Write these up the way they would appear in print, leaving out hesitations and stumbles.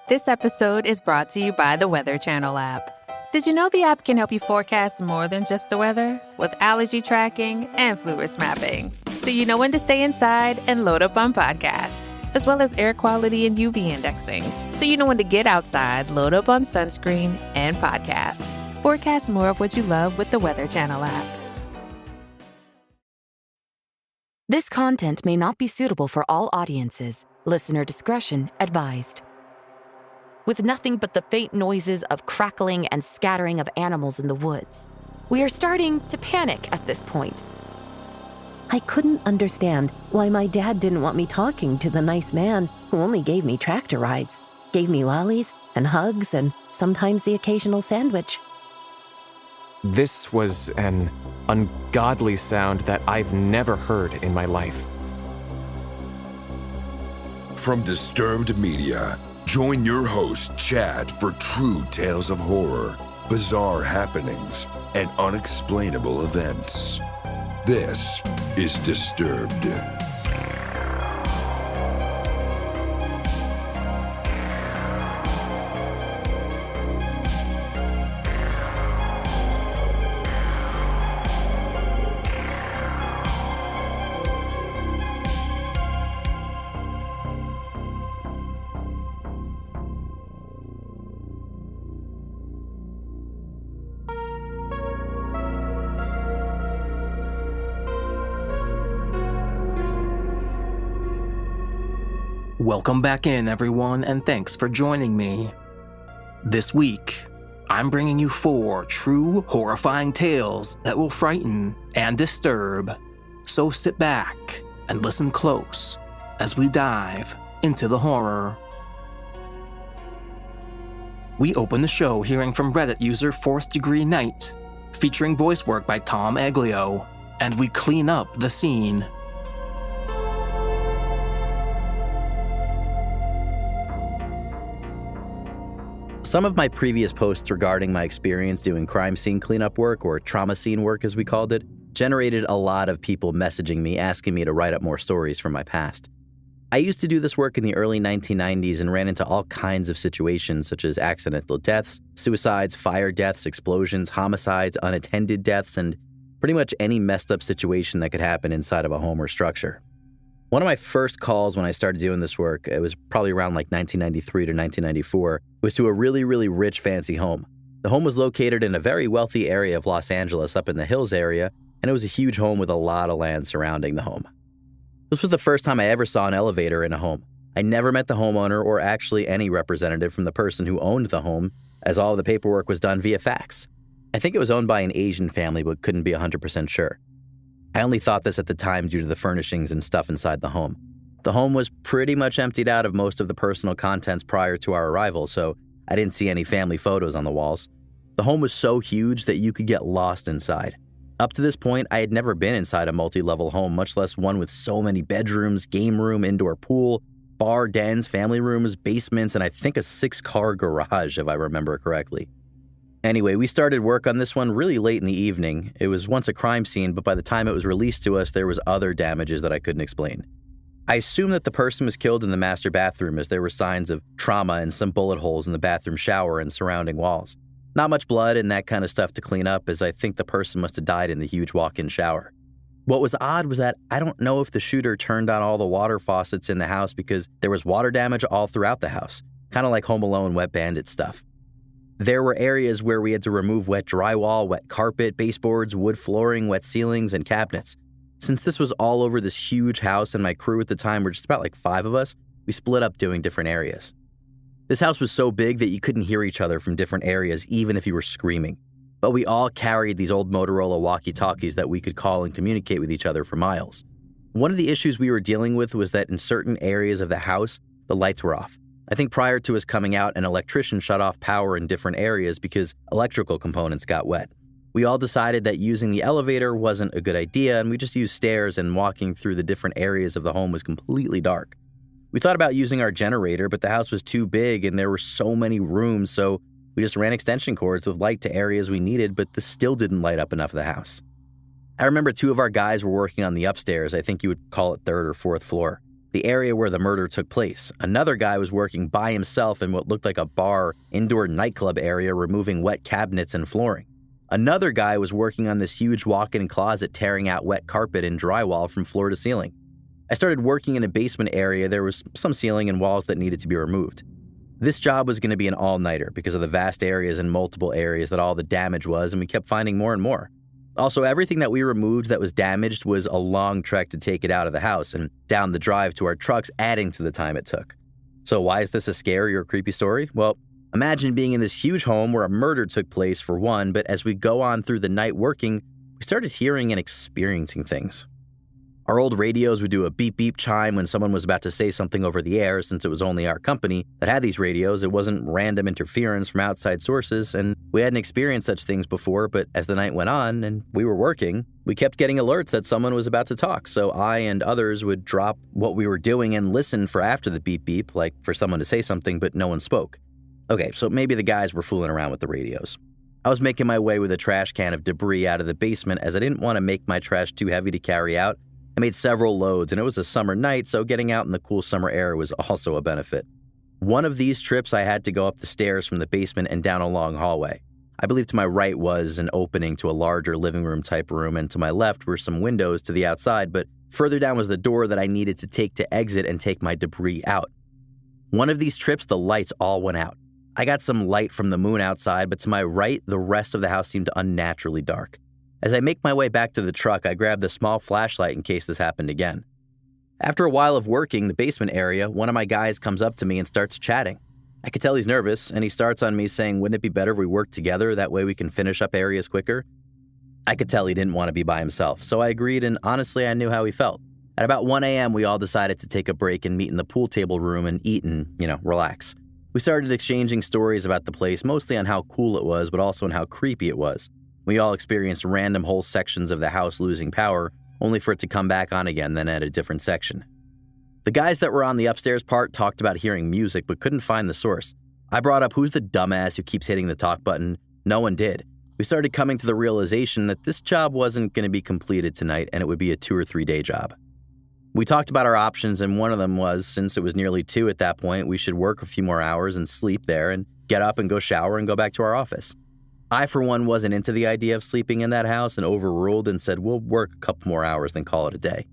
This episode is brought to you by the Weather Channel app. Did you know the app can help you forecast more than just the weather? With allergy tracking and flu risk mapping. So you know when to stay inside and load up on podcast. As well as air quality and UV indexing. So you know when to get outside, load up on sunscreen and podcast. Forecast more of what you love with the Weather Channel app. This content may not be suitable for all audiences. Listener discretion advised. With nothing but the faint noises of crackling and scattering of animals in the woods, we are starting to panic at this point. I couldn't understand why my dad didn't want me talking to the nice man who only gave me tractor rides, gave me lollies and hugs and sometimes the occasional sandwich. This was an ungodly sound that I've never heard in my life. From Disturbed Media, join your host, Chad, for true tales of horror, bizarre happenings, and unexplainable events. This is Disturbed. Welcome back in, everyone, and thanks for joining me. This week, I'm bringing you 4 true, horrifying tales that will frighten and disturb. So sit back and listen close as we dive into the horror. We open the show hearing from Reddit user Forrest Night, featuring voice work by Tom Aglio, and we clean up the scene. Some of my previous posts regarding my experience doing crime scene cleanup work, or trauma scene work as we called it, generated a lot of people messaging me asking me to write up more stories from my past. I used to do this work in the early 1990s and ran into all kinds of situations such as accidental deaths, suicides, fire deaths, explosions, homicides, unattended deaths, and pretty much any messed up situation that could happen inside of a home or structure. One of my first calls when I started doing this work, it was probably around like 1993 to 1994, was to a really, really rich, fancy home. The home was located in a very wealthy area of Los Angeles up in the hills area, and it was a huge home with a lot of land surrounding the home. This was the first time I ever saw an elevator in a home. I never met the homeowner or actually any representative from the person who owned the home, as all of the paperwork was done via fax. I think it was owned by an Asian family, but couldn't be 100% sure. I only thought this at the time due to the furnishings and stuff inside the home. The home was pretty much emptied out of most of the personal contents prior to our arrival, so I didn't see any family photos on the walls. The home was so huge that you could get lost inside. Up to this point, I had never been inside a multi-level home, much less one with so many bedrooms, game room, indoor pool, bar, dens, family rooms, basements, and I think a 6-car garage, if I remember correctly. Anyway, we started work on this one really late in the evening. It was once a crime scene, but by the time it was released to us, there was other damages that I couldn't explain. I assumed that the person was killed in the master bathroom as there were signs of trauma and some bullet holes in the bathroom shower and surrounding walls. Not much blood and that kind of stuff to clean up, as I think the person must have died in the huge walk-in shower. What was odd was that I don't know if the shooter turned on all the water faucets in the house because there was water damage all throughout the house, kind of like Home Alone Wet Bandit stuff. There were areas where we had to remove wet drywall, wet carpet, baseboards, wood flooring, wet ceilings, and cabinets. Since this was all over this huge house and my crew at the time were just about like 5 of us, we split up doing different areas. This house was so big that you couldn't hear each other from different areas even if you were screaming. But we all carried these old Motorola walkie-talkies that we could call and communicate with each other for miles. One of the issues we were dealing with was that in certain areas of the house, the lights were off. I think prior to us coming out, an electrician shut off power in different areas because electrical components got wet. We all decided that using the elevator wasn't a good idea, and we just used stairs, and walking through the different areas of the home was completely dark. We thought about using our generator, but the house was too big and there were so many rooms, so we just ran extension cords with light to areas we needed, but this still didn't light up enough of the house. I remember 2 of our guys were working on the upstairs. I think you would call it 3rd or 4th floor. the area where the murder took place. Another guy was working by himself in what looked like a bar, indoor nightclub area, removing wet cabinets and flooring. Another guy was working on this huge walk-in closet, tearing out wet carpet and drywall from floor to ceiling. I started working in a basement area. There was some ceiling and walls that needed to be removed. This job was going to be an all-nighter because of the vast areas and multiple areas that all the damage was, and we kept finding more and more. Also, everything that we removed that was damaged was a long trek to take it out of the house and down the drive to our trucks, adding to the time it took. So why is this a scary or creepy story? Well, imagine being in this huge home where a murder took place, for one, but as we go on through the night working, we started hearing and experiencing things. Our old radios would do a beep-beep chime when someone was about to say something over the air. Since it was only our company that had these radios, it wasn't random interference from outside sources, and we hadn't experienced such things before, but as the night went on and we were working, we kept getting alerts that someone was about to talk, so I and others would drop what we were doing and listen for after the beep-beep, like for someone to say something, but no one spoke. Okay, so maybe the guys were fooling around with the radios. I was making my way with a trash can of debris out of the basement as I didn't want to make my trash too heavy to carry out. I made several loads, and it was a summer night, so getting out in the cool summer air was also a benefit. One of these trips, I had to go up the stairs from the basement and down a long hallway. I believe to my right was an opening to a larger living room type room, and to my left were some windows to the outside, but further down was the door that I needed to take to exit and take my debris out. One of these trips, the lights all went out. I got some light from the moon outside, but to my right, the rest of the house seemed unnaturally dark. As I make my way back to the truck, I grab the small flashlight in case this happened again. After a while of working the basement area, one of my guys comes up to me and starts chatting. I could tell he's nervous, and he starts on me saying, wouldn't it be better if we worked together? That way we can finish up areas quicker. I could tell he didn't want to be by himself, so I agreed, and honestly, I knew how he felt. At about 1 a.m., we all decided to take a break and meet in the pool table room and eat and, relax. We started exchanging stories about the place, mostly on how cool it was, but also on how creepy it was. We all experienced random whole sections of the house losing power, only for it to come back on again, then at a different section. The guys that were on the upstairs part talked about hearing music, but couldn't find the source. I brought up who's the dumbass who keeps hitting the talk button. No one did. We started coming to the realization that this job wasn't going to be completed tonight, and it would be a 2 or 3 day job. We talked about our options, and one of them was, since it was nearly 2 at that point, we should work a few more hours and sleep there and get up and go shower and go back to our office. I, for one, wasn't into the idea of sleeping in that house and overruled and said, we'll work a couple more hours, then call it a day.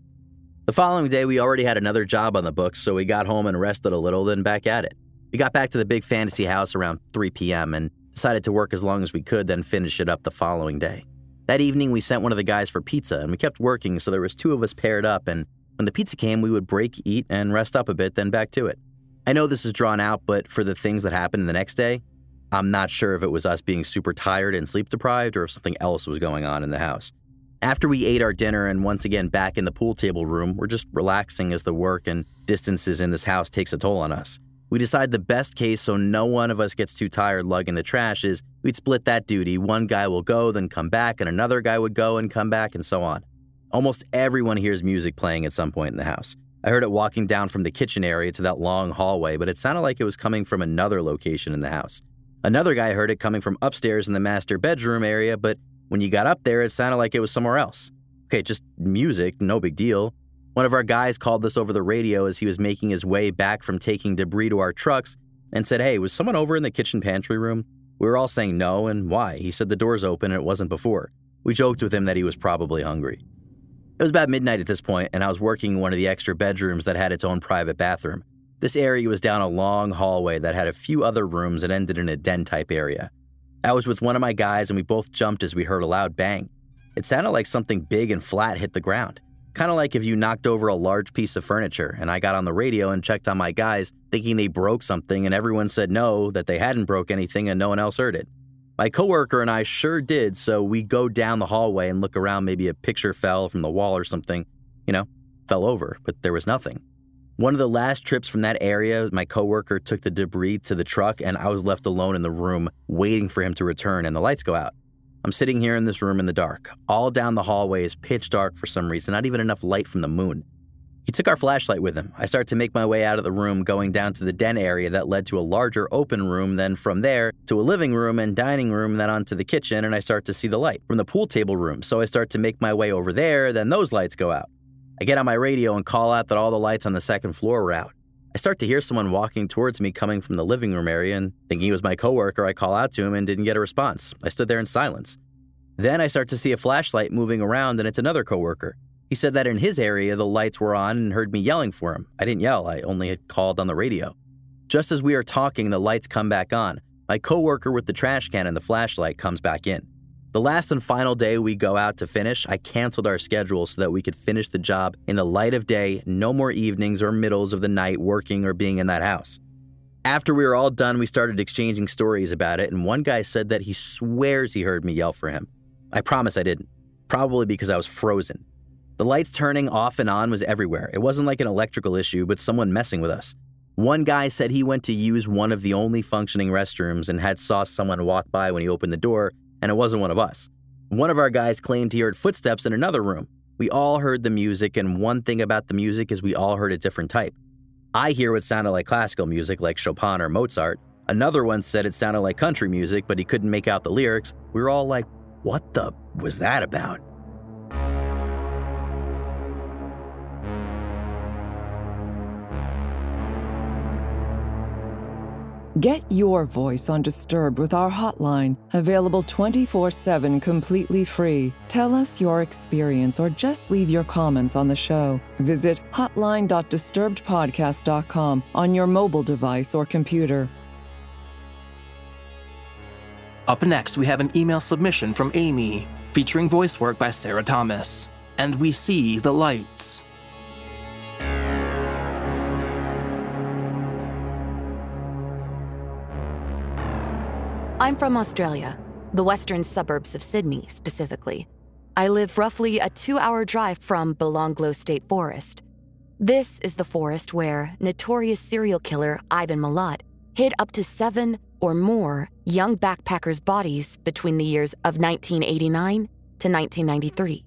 The following day, we already had another job on the books, so we got home and rested a little, then back at it. We got back to the big fantasy house around 3 p.m. and decided to work as long as we could, then finish it up the following day. That evening, we sent one of the guys for pizza, and we kept working, so there was 2 of us paired up, and when the pizza came, we would break, eat, and rest up a bit, then back to it. I know this is drawn out, but for the things that happened the next day, I'm not sure if it was us being super tired and sleep deprived or if something else was going on in the house. After we ate our dinner and once again back in the pool table room, we're just relaxing as the work and distances in this house takes a toll on us. We decide the best case so no one of us gets too tired lugging the trash is we'd split that duty. One guy will go, then come back, and another guy would go and come back, and so on. Almost everyone hears music playing at some point in the house. I heard it walking down from the kitchen area to that long hallway, but it sounded like it was coming from another location in the house. Another guy heard it coming from upstairs in the master bedroom area, but when you got up there, it sounded like it was somewhere else. Okay, just music, no big deal. One of our guys called this over the radio as he was making his way back from taking debris to our trucks and said, hey, was someone over in the kitchen pantry room? We were all saying no, and why? He said the door's open and it wasn't before. We joked with him that he was probably hungry. It was about midnight at this point, and I was working in one of the extra bedrooms that had its own private bathroom. This area was down a long hallway that had a few other rooms and ended in a den-type area. I was with one of my guys, and we both jumped as we heard a loud bang. It sounded like something big and flat hit the ground, kind of like if you knocked over a large piece of furniture, and I got on the radio and checked on my guys, thinking they broke something, and everyone said no, that they hadn't broke anything, and no one else heard it. My coworker and I sure did, so we go down the hallway and look around. Maybe a picture fell from the wall or something, fell over, but there was nothing. One of the last trips from that area, my coworker took the debris to the truck, and I was left alone in the room waiting for him to return, and the lights go out. I'm sitting here in this room in the dark. All down the hallway is pitch dark for some reason, not even enough light from the moon. He took our flashlight with him. I start to make my way out of the room, going down to the den area that led to a larger open room, then from there to a living room and dining room, then onto the kitchen, and I start to see the light from the pool table room, so I start to make my way over there, then those lights go out. I get on my radio and call out that all the lights on the second floor are out. I start to hear someone walking towards me coming from the living room area, and thinking he was my coworker, I call out to him and didn't get a response. I stood there in silence. Then I start to see a flashlight moving around, and it's another coworker. He said that in his area the lights were on and heard me yelling for him. I didn't yell, I only had called on the radio. Just as we are talking, the lights come back on. My coworker with the trash can and the flashlight comes back in. The last and final day we go out to finish, I canceled our schedule so that we could finish the job in the light of day, no more evenings or middles of the night working or being in that house. After we were all done, we started exchanging stories about it, and one guy said that he swears he heard me yell for him. I promise I didn't, probably because I was frozen. The lights turning off and on was everywhere. It wasn't like an electrical issue, but someone messing with us. One guy said he went to use one of the only functioning restrooms and saw someone walk by when he opened the door, and it wasn't one of us. One of our guys claimed he heard footsteps in another room. We all heard the music, and one thing about the music is we all heard a different type. I hear what sounded like classical music, like Chopin or Mozart. Another one said it sounded like country music, but he couldn't make out the lyrics. We were all like, what the was that about? Get your voice on Disturbed with our hotline, available 24/7 completely free. Tell us your experience or just leave your comments on the show. Visit hotline.disturbedpodcast.com on your mobile device or computer. Up next, we have an email submission from Amy, featuring voice work by Sarah Thomas. And we see the lights. I'm from Australia, the western suburbs of Sydney specifically. I live roughly a 2-hour drive from Aglio State Forest. This is the forest where notorious serial killer Ivan Milat hid up to 7 or more young backpackers' bodies between the years of 1989 to 1993.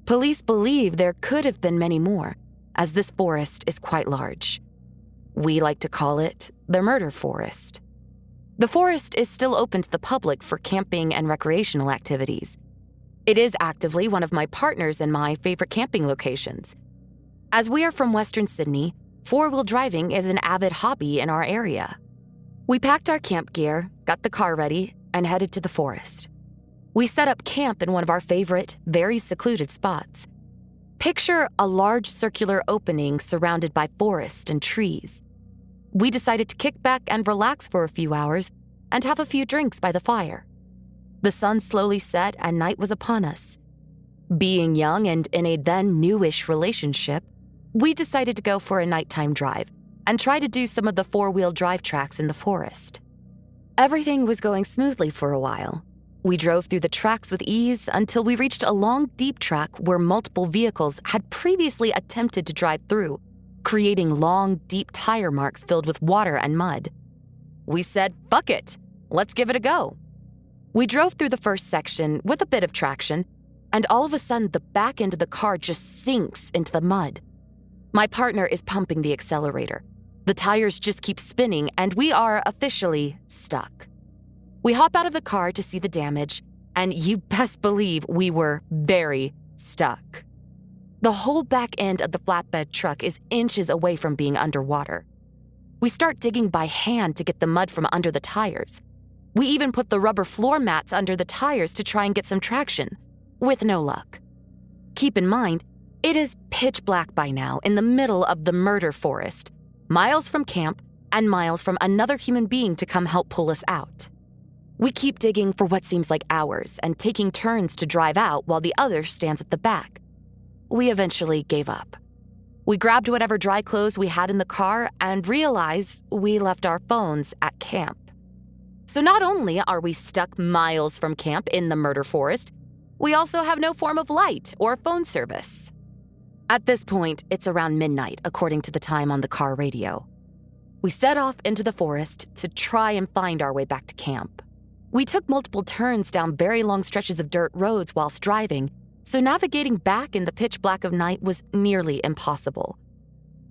Police believe there could have been many more, as this forest is quite large. We like to call it the murder forest. The forest is still open to the public for camping and recreational activities. It is actively one of my partners and my favorite camping locations. As we are from Western Sydney, 4-wheel driving is an avid hobby in our area. We packed our camp gear, got the car ready, and headed to the forest. We set up camp in one of our favorite, very secluded spots. Picture a large circular opening surrounded by forest and trees. We decided to kick back and relax for a few hours and have a few drinks by the fire. The sun slowly set and night was upon us. Being young and in a then newish relationship, we decided to go for a nighttime drive and try to do some of the 4-wheel drive tracks in the forest. Everything was going smoothly for a while. We drove through the tracks with ease until we reached a long, deep track where multiple vehicles had previously attempted to drive through, creating long, deep tire marks filled with water and mud. We said, fuck it, let's give it a go. We drove through the first section with a bit of traction, and all of a sudden the back end of the car just sinks into the mud. My partner is pumping the accelerator. The tires just keep spinning, and we are officially stuck. We hop out of the car to see the damage, and you best believe we were very stuck. The whole back end of the flatbed truck is inches away from being underwater. We start digging by hand to get the mud from under the tires. We even put the rubber floor mats under the tires to try and get some traction, with no luck. Keep in mind, it is pitch black by now in the middle of the murder forest, miles from camp and miles from another human being to come help pull us out. We keep digging for what seems like hours and taking turns to drive out while the other stands at the back. We eventually gave up. We grabbed whatever dry clothes we had in the car and realized we left our phones at camp. So not only are we stuck miles from camp in the murder forest, we also have no form of light or phone service. At this point, it's around midnight, according to the time on the car radio. We set off into the forest to try and find our way back to camp. We took multiple turns down very long stretches of dirt roads whilst driving, so navigating back in the pitch black of night was nearly impossible.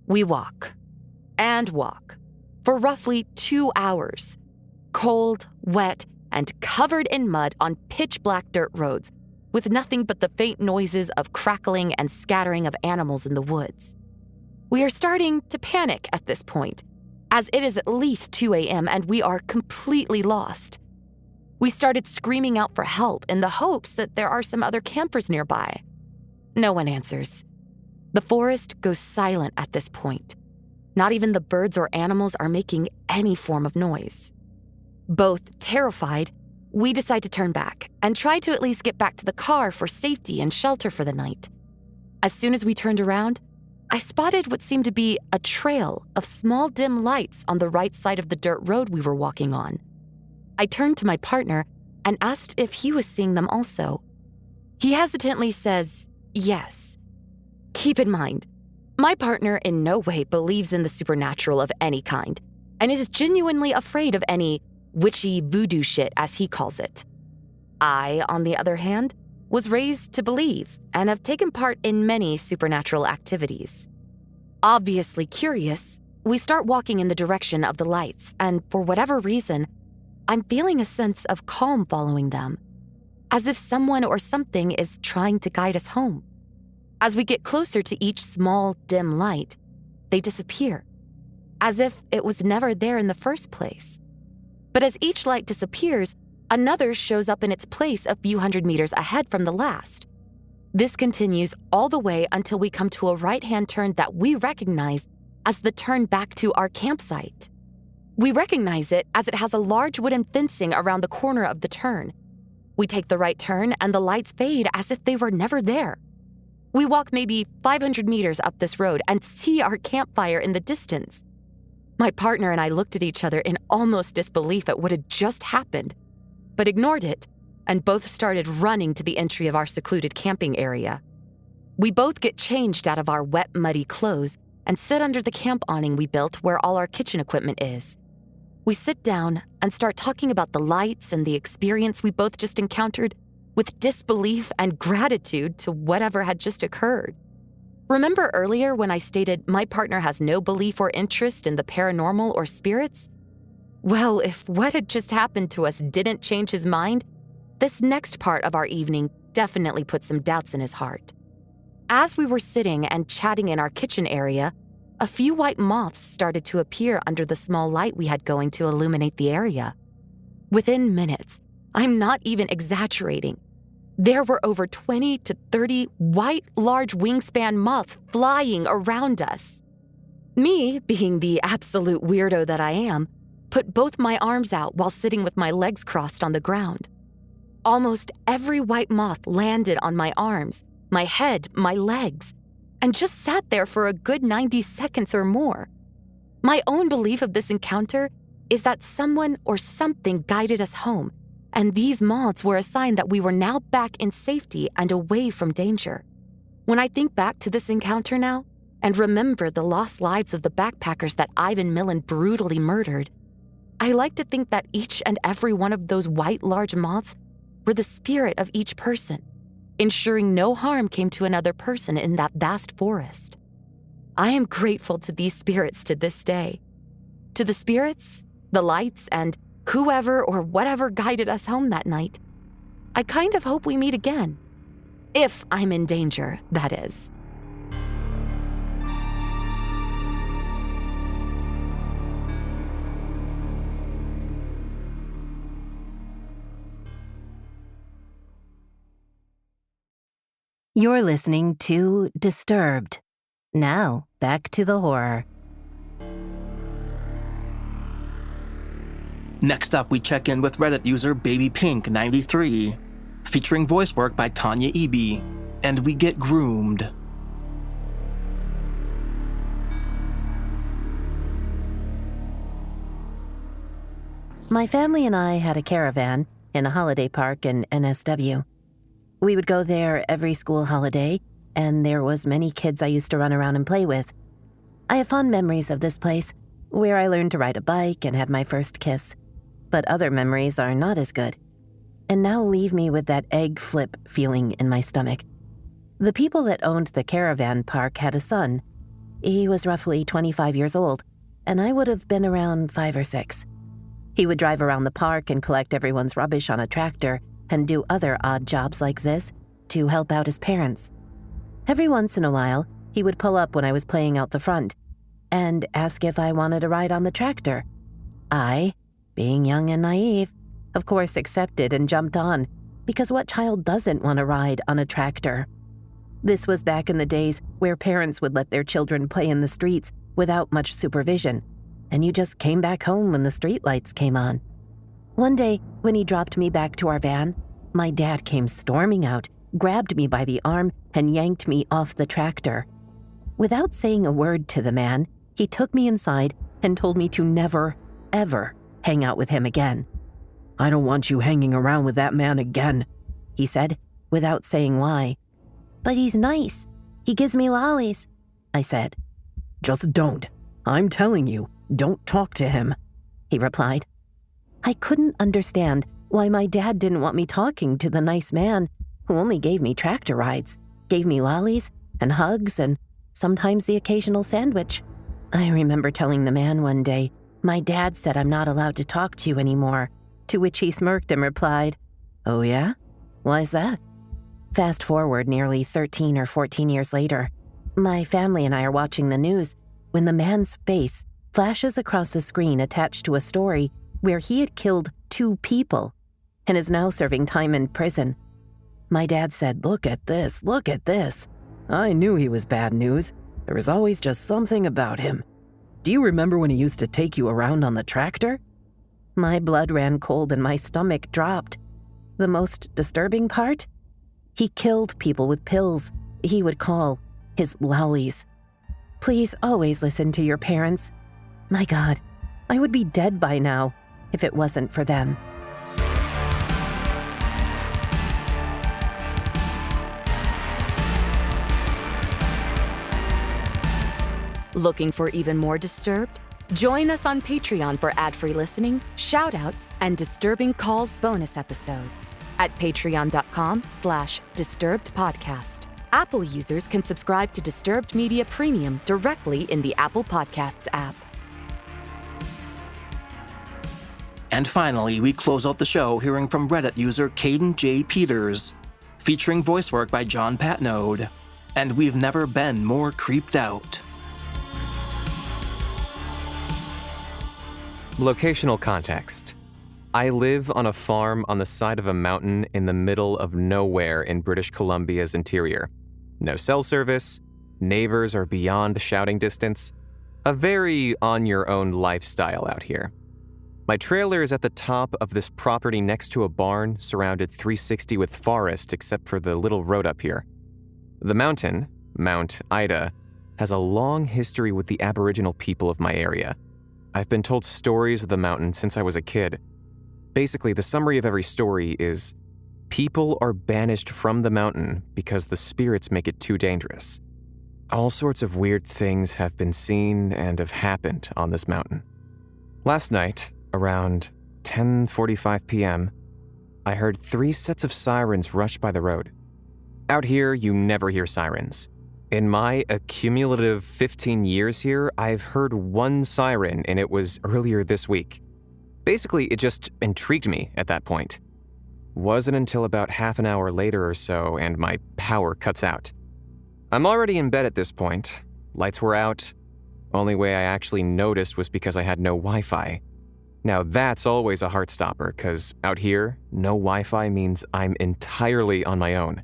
We walk and walk for roughly 2 hours, cold, wet, and covered in mud on pitch black dirt roads, with nothing but the faint noises of crackling and scattering of animals in the woods. We are starting to panic at this point, as it is at least 2 a.m. and we are completely lost. We started screaming out for help in the hopes that there are some other campers nearby. No one answers. The forest goes silent at this point. Not even the birds or animals are making any form of noise. Both terrified, we decide to turn back and try to at least get back to the car for safety and shelter for the night. As soon as we turned around, I spotted what seemed to be a trail of small dim lights on the right side of the dirt road we were walking on. I turned to my partner and asked if he was seeing them also. He hesitantly says, yes. Keep in mind, my partner in no way believes in the supernatural of any kind and is genuinely afraid of any witchy voodoo shit, as he calls it. I, on the other hand, was raised to believe and have taken part in many supernatural activities. Obviously curious, we start walking in the direction of the lights, and for whatever reason, I'm feeling a sense of calm following them, as if someone or something is trying to guide us home. As we get closer to each small, dim light, they disappear, as if it was never there in the first place. But as each light disappears, another shows up in its place a few hundred meters ahead from the last. This continues all the way until we come to a right-hand turn that we recognize as the turn back to our campsite. We recognize it as it has a large wooden fencing around the corner of the turn. We take the right turn and the lights fade as if they were never there. We walk maybe 500 meters up this road and see our campfire in the distance. My partner and I looked at each other in almost disbelief at what had just happened, but ignored it and both started running to the entry of our secluded camping area. We both get changed out of our wet, muddy clothes and sit under the camp awning we built where all our kitchen equipment is. We sit down and start talking about the lights and the experience we both just encountered with disbelief and gratitude to whatever had just occurred. Remember earlier when I stated my partner has no belief or interest in the paranormal or spirits? Well, if what had just happened to us didn't change his mind, this next part of our evening definitely put some doubts in his heart. As we were sitting and chatting in our kitchen area, a few white moths started to appear under the small light we had going to illuminate the area. Within minutes, I'm not even exaggerating, there were over 20 to 30 white, large wingspan moths flying around us. Me, being the absolute weirdo that I am, put both my arms out while sitting with my legs crossed on the ground. Almost every white moth landed on my arms, my head, my legs, and just sat there for a good 90 seconds or more. My own belief of this encounter is that someone or something guided us home, and these moths were a sign that we were now back in safety and away from danger. When I think back to this encounter now, and remember the lost lives of the backpackers that Ivan Millen brutally murdered, I like to think that each and every one of those white large moths were the spirit of each person, ensuring no harm came to another person in that vast forest. I am grateful to these spirits to this day. To the spirits, the lights, and whoever or whatever guided us home that night. I kind of hope we meet again. If I'm in danger, that is. You're listening to Disturbed. Now, back to the horror. Next up, we check in with Reddit user BabyPink93, featuring voice work by Tanya Eby, and we get groomed. My family and I had a caravan in a holiday park in NSW. We would go there every school holiday, and there was many kids I used to run around and play with. I have fond memories of this place, where I learned to ride a bike and had my first kiss. But other memories are not as good, and now leave me with that egg flip feeling in my stomach. The people that owned the caravan park had a son. He was roughly 25 years old, and I would have been around 5 or 6. He would drive around the park and collect everyone's rubbish on a tractor, and do other odd jobs like this to help out his parents. Every once in a while, he would pull up when I was playing out the front and ask if I wanted a ride on the tractor. I, being young and naive, of course accepted and jumped on, because what child doesn't want to ride on a tractor? This was back in the days where parents would let their children play in the streets without much supervision, and you just came back home when the streetlights came on. One day, when he dropped me back to our van, my dad came storming out, grabbed me by the arm, and yanked me off the tractor. Without saying a word to the man, he took me inside and told me to never, ever hang out with him again. "I don't want you hanging around with that man again," he said, without saying why. "But he's nice. He gives me lollies," I said. "Just don't. I'm telling you, don't talk to him," he replied. I couldn't understand why my dad didn't want me talking to the nice man who only gave me tractor rides, gave me lollies and hugs and sometimes the occasional sandwich. I remember telling the man one day, "My dad said I'm not allowed to talk to you anymore," to which he smirked and replied, "Oh yeah? Why's that?" Fast forward nearly 13 or 14 years later, my family and I are watching the news when the man's face flashes across the screen attached to a story where he had killed 2 people and is now serving time in prison. My dad said, look at this. I knew he was bad news. There was always just something about him. Do you remember when he used to take you around on the tractor?" My blood ran cold and my stomach dropped. The most disturbing part? He killed people with pills he would call his lollies. Please always listen to your parents. My God, I would be dead by now if it wasn't for them. Looking for even more Disturbed? Join us on Patreon for ad-free listening, shout-outs, and Disturbing Calls bonus episodes at patreon.com/disturbedpodcast. Apple users can subscribe to Disturbed Media Premium directly in the Apple Podcasts app. And finally, we close out the show hearing from Reddit user Caden J. Peters, featuring voice work by John Patneude, and we've never been more creeped out. Locational context. I live on a farm on the side of a mountain in the middle of nowhere in British Columbia's interior. No cell service, neighbors are beyond shouting distance. A very on-your-own lifestyle out here. My trailer is at the top of this property next to a barn surrounded 360 with forest except for the little road up here. The mountain, Mount Ida, has a long history with the Aboriginal people of my area. I've been told stories of the mountain since I was a kid. Basically, the summary of every story is, people are banished from the mountain because the spirits make it too dangerous. All sorts of weird things have been seen and have happened on this mountain. Last night, around 10:45 p.m., I heard 3 sets of sirens rush by the road. Out here, you never hear sirens. In my accumulative 15 years here, I've heard 1 siren, and it was earlier this week. Basically, it just intrigued me at that point. Wasn't until about half an hour later or so, and my power cuts out. I'm already in bed at this point. Lights were out. Only way I actually noticed was because I had no Wi-Fi. Now that's always a heart stopper, because out here, no Wi-Fi means I'm entirely on my own.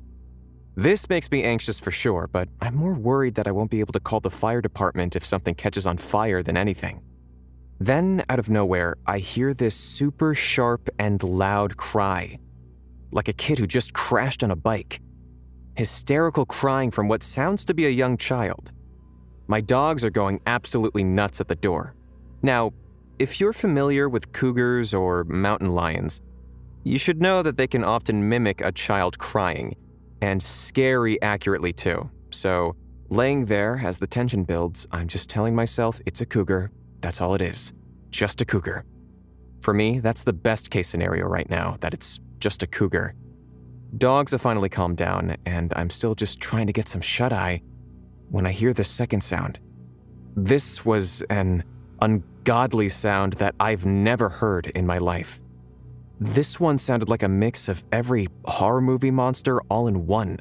This makes me anxious for sure, but I'm more worried that I won't be able to call the fire department if something catches on fire than anything. Then, out of nowhere, I hear this super sharp and loud cry, like a kid who just crashed on a bike. Hysterical crying from what sounds to be a young child. My dogs are going absolutely nuts at the door. Now, if you're familiar with cougars or mountain lions, you should know that they can often mimic a child crying, and scary accurately too. So, laying there as the tension builds, I'm just telling myself it's a cougar. That's all it is. Just a cougar. For me, that's the best case scenario right now, that it's just a cougar. Dogs have finally calmed down, and I'm still just trying to get some shut-eye when I hear the second sound. This was an ungodly sound that I've never heard in my life. this one sounded like a mix of every horror movie monster all in one.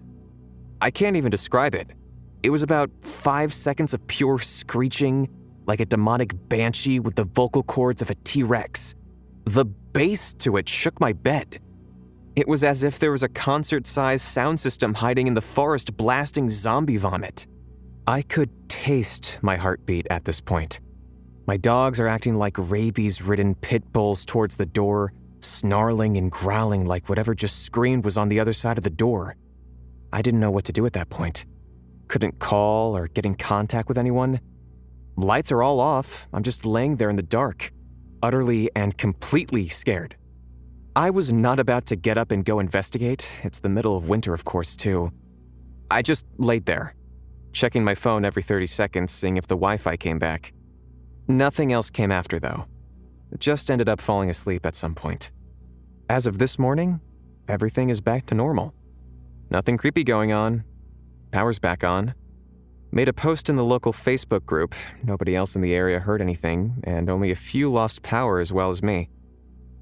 I can't even describe it. It was about 5 seconds of pure screeching, like a demonic banshee with the vocal cords of a T-Rex. The bass to it shook my bed. It was as if there was a concert-sized sound system hiding in the forest blasting zombie vomit. I could taste my heartbeat at this point. My dogs are acting like rabies-ridden pit bulls towards the door, snarling and growling like whatever just screamed was on the other side of the door. I didn't know what to do at that point. Couldn't call or get in contact with anyone. Lights are all off. I'm just laying there in the dark, utterly and completely scared. I was not about to get up and go investigate. It's the middle of winter, of course, too. I just laid there, checking my phone every 30 seconds, seeing if the Wi-Fi came back. Nothing else came after, though. Just ended up falling asleep at some point. As of this morning, everything is back to normal. Nothing creepy going on. Power's back on. Made a post in the local Facebook group. Nobody else in the area heard anything, and only a few lost power as well as me.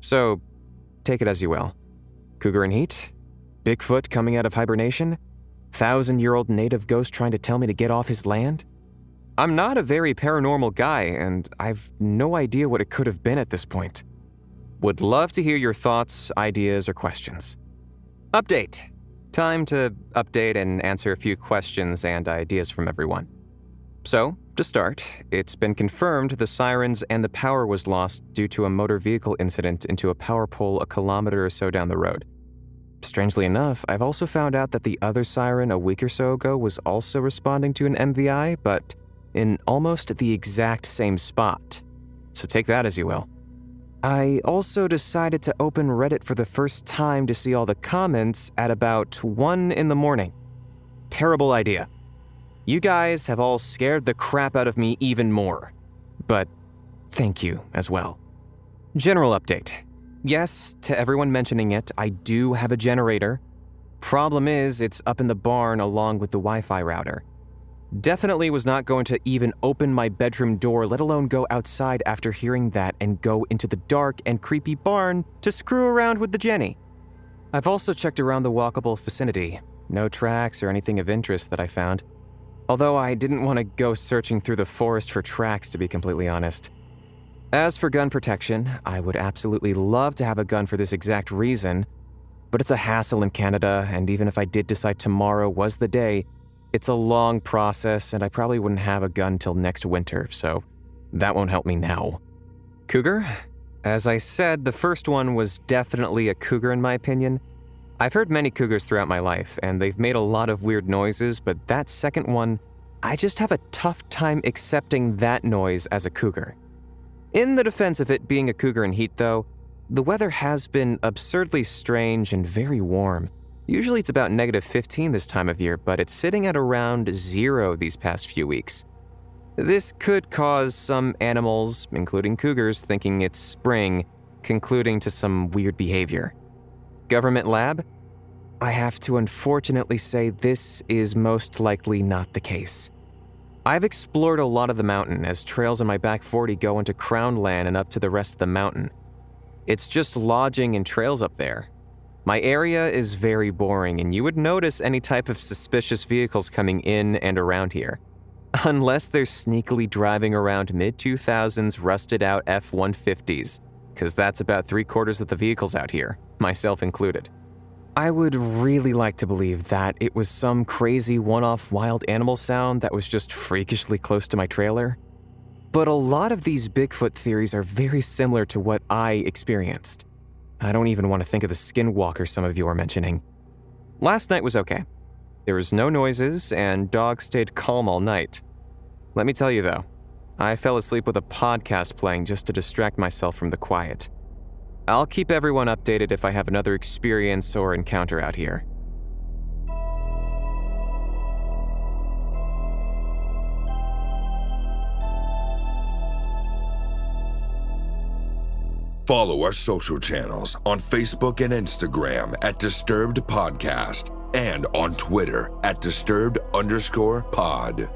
So, take it as you will. Cougar in heat? Bigfoot coming out of hibernation? 1,000-year-old native ghost trying to tell me to get off his land? I'm not a very paranormal guy, and I've no idea what it could have been at this point. Would love to hear your thoughts, ideas, or questions. Update. Time to update and answer a few questions and ideas from everyone. So, to start, it's been confirmed the sirens and the power was lost due to a motor vehicle incident into a power pole a kilometer or so down the road. Strangely enough, I've also found out that the other siren a week or so ago was also responding to an MVI, but in almost the exact same spot. So take that as you will. I also decided to open Reddit for the first time to see all the comments at about 1 in the morning. Terrible idea. You guys have all scared the crap out of me even more. But thank you as well. General update. Yes, to everyone mentioning it, I do have a generator. Problem is, it's up in the barn along with the Wi-Fi router. Definitely was not going to even open my bedroom door, let alone go outside after hearing that and go into the dark and creepy barn to screw around with the Jenny. I've also checked around the walkable vicinity. No tracks or anything of interest that I found. Although I didn't want to go searching through the forest for tracks, to be completely honest. As for gun protection, I would absolutely love to have a gun for this exact reason, but it's a hassle in Canada, and even if I did decide tomorrow was the day, it's a long process, and I probably wouldn't have a gun till next winter, so that won't help me now. Cougar? As I said, the first one was definitely a cougar in my opinion. I've heard many cougars throughout my life, and they've made a lot of weird noises, but that second one, I just have a tough time accepting that noise as a cougar. In the defense of it being a cougar in heat, though, the weather has been absurdly strange and very warm. Usually it's about -15 this time of year, but it's sitting at around 0 these past few weeks. This could cause some animals, including cougars, thinking it's spring, concluding to some weird behavior. Government lab? I have to unfortunately say this is most likely not the case. I've explored a lot of the mountain as trails in my back 40 go into Crown Land and up to the rest of the mountain. It's just lodging and trails up there. My area is very boring, and you would notice any type of suspicious vehicles coming in and around here. Unless they're sneakily driving around mid-2000s rusted-out F-150s, because that's about 3/4 of the vehicles out here, myself included. I would really like to believe that it was some crazy one-off wild animal sound that was just freakishly close to my trailer. But a lot of these Bigfoot theories are very similar to what I experienced. I don't even want to think of the skinwalker some of you are mentioning. Last night was okay. There was no noises, and dogs stayed calm all night. Let me tell you though, I fell asleep with a podcast playing just to distract myself from the quiet. I'll keep everyone updated if I have another experience or encounter out here. Follow our social channels on Facebook and Instagram at Disturbed Podcast and on Twitter at Disturbed_pod.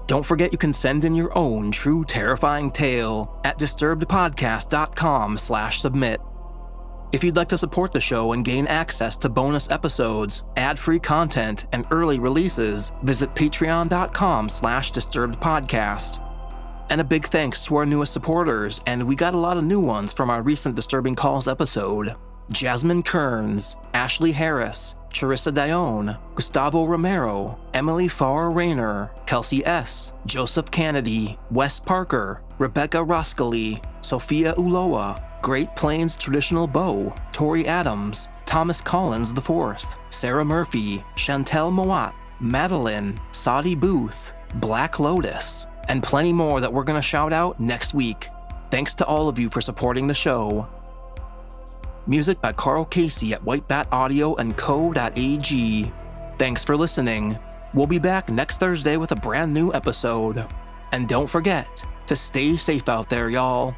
Don't forget you can send in your own true terrifying tale at disturbedpodcast.com/submit. If you'd like to support the show and gain access to bonus episodes, ad-free content, and early releases, visit patreon.com/disturbedpodcast. And a big thanks to our newest supporters, and we got a lot of new ones from our recent Disturbing Calls episode. Jasmine Kearns, Ashley Harris, Charissa Dione, Gustavo Romero, Emily Farr Rayner, Kelsey S., Joseph Kennedy, Wes Parker, Rebecca Roskally, Sophia Uloa, Great Plains Traditional Bow, Tori Adams, Thomas Collins IV, Sarah Murphy, Chantel Moat, Madeline, Saudi Booth, Black Lotus, and plenty more that we're going to shout out next week. Thanks to all of you for supporting the show. Music by Carl Casey at whitebataudio.co.ag. Thanks for listening. We'll be back next Thursday with a brand new episode. And don't forget to stay safe out there, y'all.